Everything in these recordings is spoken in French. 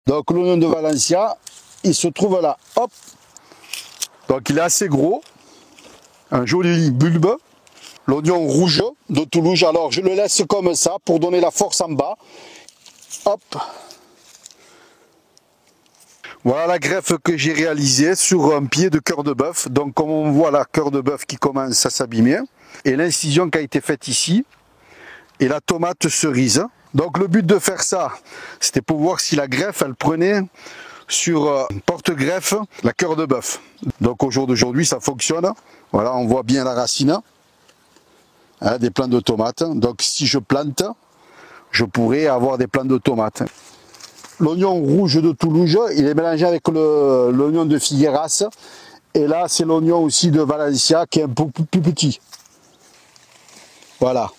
Donc l'oignon de Valencia, il se trouve là, hop. Donc il est assez gros, un joli bulbe. L'oignon rouge de Toulouse, alors je le laisse comme ça pour donner la force en bas. Hop. Voilà la greffe que j'ai réalisée sur un pied de cœur de bœuf. Donc comme on voit la cœur de bœuf qui commence à s'abîmer. Et l'incision qui a été faite ici. Et la tomate cerise. Donc le but de faire ça, c'était pour voir si la greffe, elle prenait sur porte-greffe la cœur de bœuf. Donc au jour d'aujourd'hui, ça fonctionne. Voilà, on voit bien la racine. Hein, des plants de tomates. Donc si je plante, je pourrais avoir des plants de tomates. L'oignon rouge de Toulouse, il est mélangé avec l'oignon de Figueras. Et là, c'est l'oignon aussi de Valencia qui est un peu plus petit. Voilà,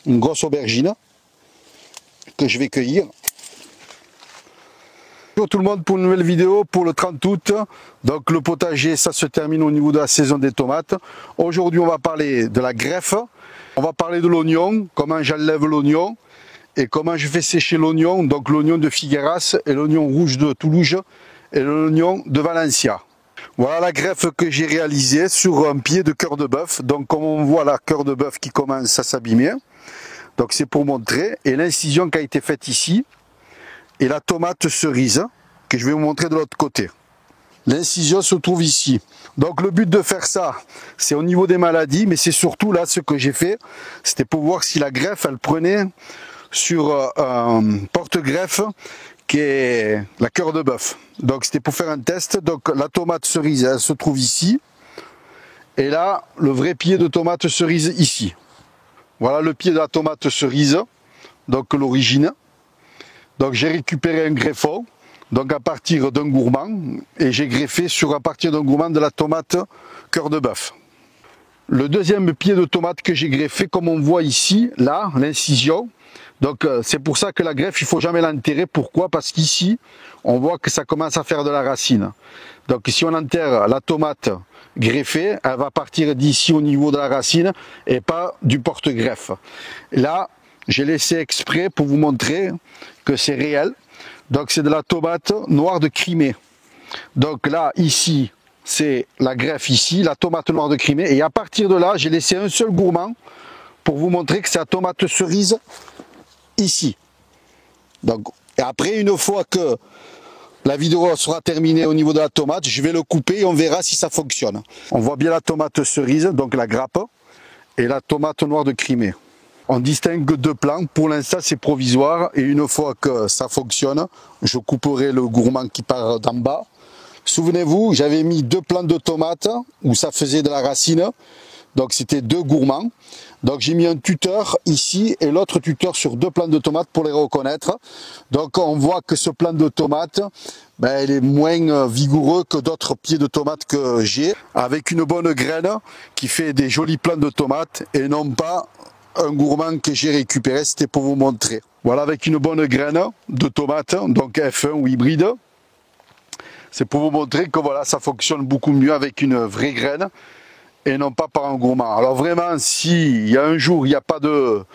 une grosse aubergine que je vais cueillir. Bonjour tout le monde pour une nouvelle vidéo pour le 30 août. Donc le potager, ça se termine au niveau de la saison des tomates. Aujourd'hui, on va parler de la greffe. On va parler de l'oignon, comment j'enlève l'oignon et comment je fais sécher l'oignon. Donc l'oignon de Figueras et l'oignon rouge de Toulouse et l'oignon de Valencia. Voilà la greffe que j'ai réalisée sur un pied de cœur de bœuf. Donc comme on voit la cœur de bœuf qui commence à s'abîmer. Donc c'est pour montrer. Et l'incision qui a été faite ici. Et la tomate cerise que je vais vous montrer de l'autre côté. L'incision se trouve ici. Donc le but de faire ça, c'est au niveau des maladies, mais c'est surtout là ce que j'ai fait, c'était pour voir si la greffe, elle prenait sur un porte-greffe qui est la cœur de bœuf. Donc c'était pour faire un test. Donc la tomate cerise, elle se trouve ici. Et là, le vrai pied de tomate cerise ici. Voilà le pied de la tomate cerise, donc l'origine. Donc j'ai récupéré un greffon, donc à partir d'un gourmand, et j'ai greffé à partir d'un gourmand de la tomate cœur de bœuf. Le deuxième pied de tomate que j'ai greffé, comme on voit ici, là, l'incision. Donc c'est pour ça que la greffe, il ne faut jamais l'enterrer. Pourquoi? Parce qu'ici, on voit que ça commence à faire de la racine. Donc si on enterre la tomate greffée, elle va partir d'ici au niveau de la racine et pas du porte-greffe. Là, j'ai laissé exprès pour vous montrer que c'est réel. Donc c'est de la tomate noire de Crimée. Donc là, ici, c'est la greffe ici, la tomate noire de Crimée. Et à partir de là, j'ai laissé un seul gourmand pour vous montrer que c'est la tomate cerise ici. Donc, et après, une fois que la vidéo sera terminée au niveau de la tomate, je vais le couper et on verra si ça fonctionne. On voit bien la tomate cerise, donc la grappe, et la tomate noire de Crimée. On distingue deux plants, pour l'instant c'est provisoire et une fois que ça fonctionne, je couperai le gourmand qui part d'en bas. Souvenez-vous, j'avais mis deux plants de tomates où ça faisait de la racine, donc c'était deux gourmands. Donc j'ai mis un tuteur ici et l'autre tuteur sur deux plants de tomates pour les reconnaître. Donc on voit que ce plant de tomate, il est moins vigoureux que d'autres pieds de tomates que j'ai, avec une bonne graine qui fait des jolis plants de tomates et non pas un gourmand que j'ai récupéré, c'était pour vous montrer. Voilà, avec une bonne graine de tomate, donc F1 ou hybride. C'est pour vous montrer que voilà, ça fonctionne beaucoup mieux avec une vraie graine et non pas par un gourmand. Alors vraiment, s'il y a un jour, il n'y a pas de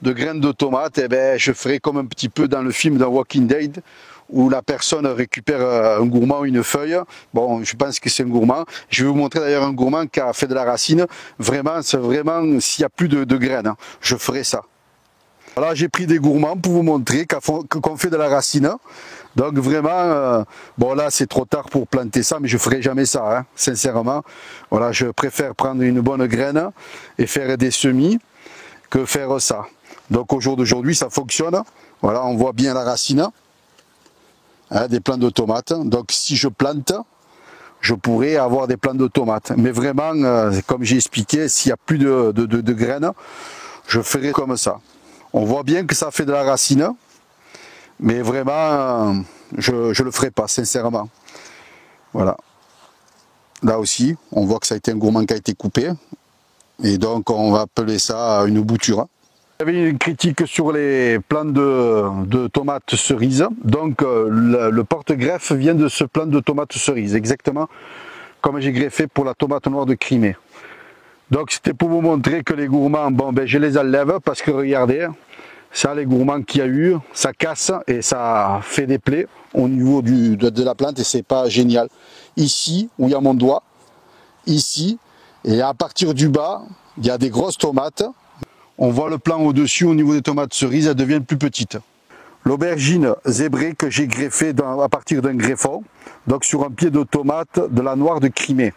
graines de tomate, je ferai comme un petit peu dans le film de Walking Dead, où la personne récupère un gourmand ou une feuille. Bon, je pense que c'est un gourmand. Je vais vous montrer d'ailleurs un gourmand qui a fait de la racine. Vraiment, c'est vraiment, s'il n'y a plus de graines, je ferai ça. Voilà, j'ai pris des gourmands pour vous montrer qu'on fait de la racine. Donc vraiment, bon là c'est trop tard pour planter ça, mais je ferai jamais ça, hein, sincèrement. Voilà, je préfère prendre une bonne graine et faire des semis que faire ça. Donc au jour d'aujourd'hui, ça fonctionne. Voilà, on voit bien la racine. Hein, des plants de tomates. Donc si je plante, je pourrais avoir des plants de tomates. Mais vraiment, comme j'ai expliqué, s'il n'y a plus de graines, je ferai comme ça. On voit bien que ça fait de la racine, mais vraiment, je ne le ferai pas, sincèrement. Voilà. Là aussi, on voit que ça a été un gourmand qui a été coupé. Et donc, on va appeler ça une bouture. J'avais une critique sur les plants de tomates cerises. Donc le porte-greffe vient de ce plant de tomates cerises, exactement comme j'ai greffé pour la tomate noire de Crimée. Donc c'était pour vous montrer que les gourmands, je les enlève parce que regardez, Ça, les gourmands qu'il y a eu, ça casse et ça fait des plaies au niveau de la plante et c'est pas génial. Ici, où il y a mon doigt, ici, et à partir du bas, il y a des grosses tomates. On voit le plan au-dessus, au niveau des tomates cerises, elles deviennent plus petites. L'aubergine zébrée que j'ai greffée à partir d'un greffon, donc sur un pied de tomate de la noire de Crimée.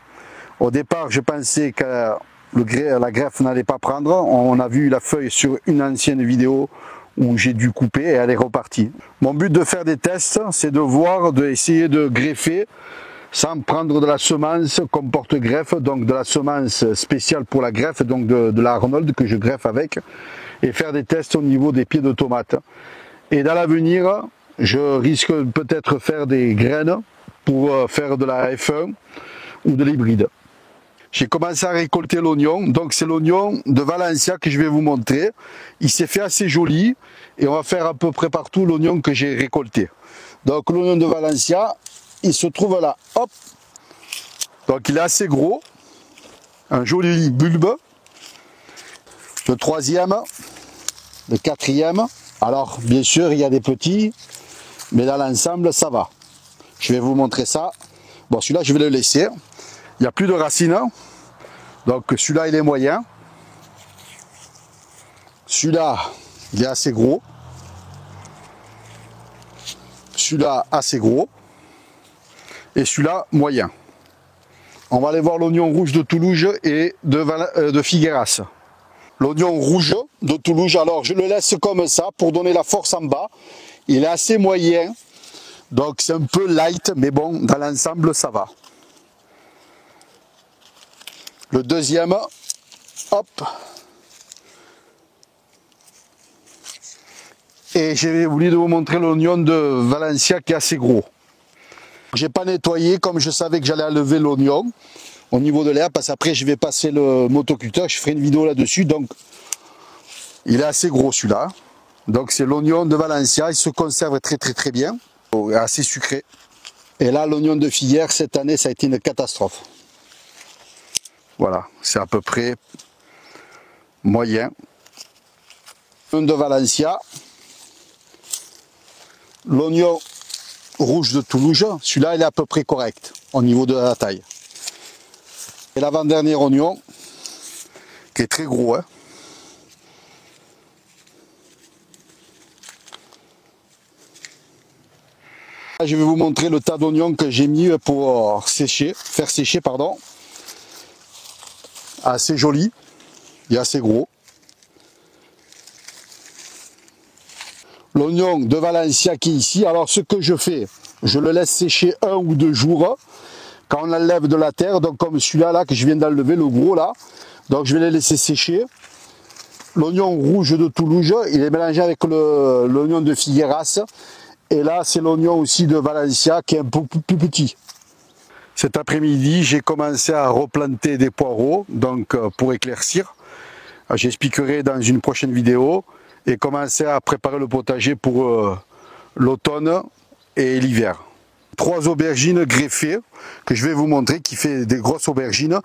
Au départ, je pensais que la greffe n'allait pas prendre. On a vu la feuille sur une ancienne vidéo où j'ai dû couper et elle est repartie. Mon but de faire des tests, c'est de voir, d'essayer de greffer sans prendre de la semence comme porte-greffe, donc de la semence spéciale pour la greffe, donc de la Arnold que je greffe avec, et faire des tests au niveau des pieds de tomates. Et dans l'avenir, je risque peut-être faire des graines pour faire de la F1 ou de l'hybride. J'ai commencé à récolter l'oignon, donc c'est l'oignon de Valencia que je vais vous montrer. Il s'est fait assez joli et on va faire à peu près partout l'oignon que j'ai récolté. Donc l'oignon de Valencia, il se trouve là, hop. Donc il est assez gros, un joli bulbe. Le troisième, le quatrième. Alors bien sûr il y a des petits, mais dans l'ensemble ça va. Je vais vous montrer ça. Bon, celui-là je vais le laisser. Il n'y a plus de racines, donc celui-là il est moyen. Celui-là il est assez gros. Celui-là assez gros. Et celui-là moyen. On va aller voir l'oignon rouge de Toulouse et de Figueras. L'oignon rouge de Toulouse, alors je le laisse comme ça pour donner la force en bas. Il est assez moyen, donc c'est un peu light, mais bon, dans l'ensemble ça va. Le deuxième, hop. Et j'ai oublié de vous montrer l'oignon de Valencia qui est assez gros. J'ai pas nettoyé comme je savais que j'allais enlever l'oignon au niveau de l'herbe, parce qu'après je vais passer le motoculteur, je ferai une vidéo là-dessus. Donc il est assez gros celui-là. Donc c'est l'oignon de Valencia, il se conserve très bien, assez sucré. Et là l'oignon de Figueres cette année ça a été une catastrophe. Voilà, c'est à peu près moyen. L'oignon de Valencia, l'oignon rouge de Toulouse, celui-là il est à peu près correct au niveau de la taille. Et l'avant-dernier oignon, qui est très gros, hein. Là, je vais vous montrer le tas d'oignons que j'ai mis pour faire sécher, pardon. Assez joli, il est assez gros. L'oignon de Valencia qui est ici, alors ce que je fais, je le laisse sécher 1 ou 2 jours quand on l'enlève de la terre, donc comme celui-là là, que je viens d'enlever, le gros là, donc je vais les laisser sécher. L'oignon rouge de Toulouse, il est mélangé avec l'oignon de Figueras, et là c'est l'oignon aussi de Valencia qui est un peu plus petit. Cet après-midi, j'ai commencé à replanter des poireaux, donc pour éclaircir. J'expliquerai dans une prochaine vidéo. Et commencer à préparer le potager pour l'automne et l'hiver. 3 aubergines greffées que je vais vous montrer, qui fait des grosses aubergines.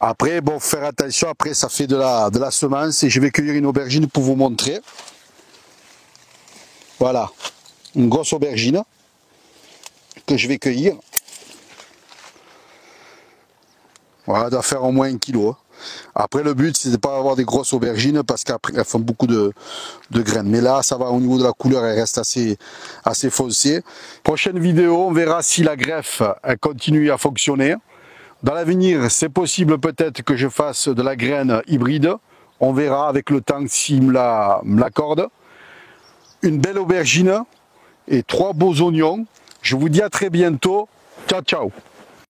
Après, bon, faire attention, après ça fait de la semence et je vais cueillir une aubergine pour vous montrer. Voilà, une grosse aubergine que je vais cueillir. Voilà, doit faire au moins 1 kilo. Après le but c'est de ne pas avoir des grosses aubergines parce qu'après elles font beaucoup de graines. Mais là ça va, au niveau de la couleur elle reste assez foncée. Prochaine vidéo, on verra si la greffe elle continue à fonctionner. Dans l'avenir c'est possible peut-être que je fasse de la graine hybride. On verra avec le temps s'il me l'accorde. Une belle aubergine et 3 beaux oignons. Je vous dis à très bientôt. Ciao ciao.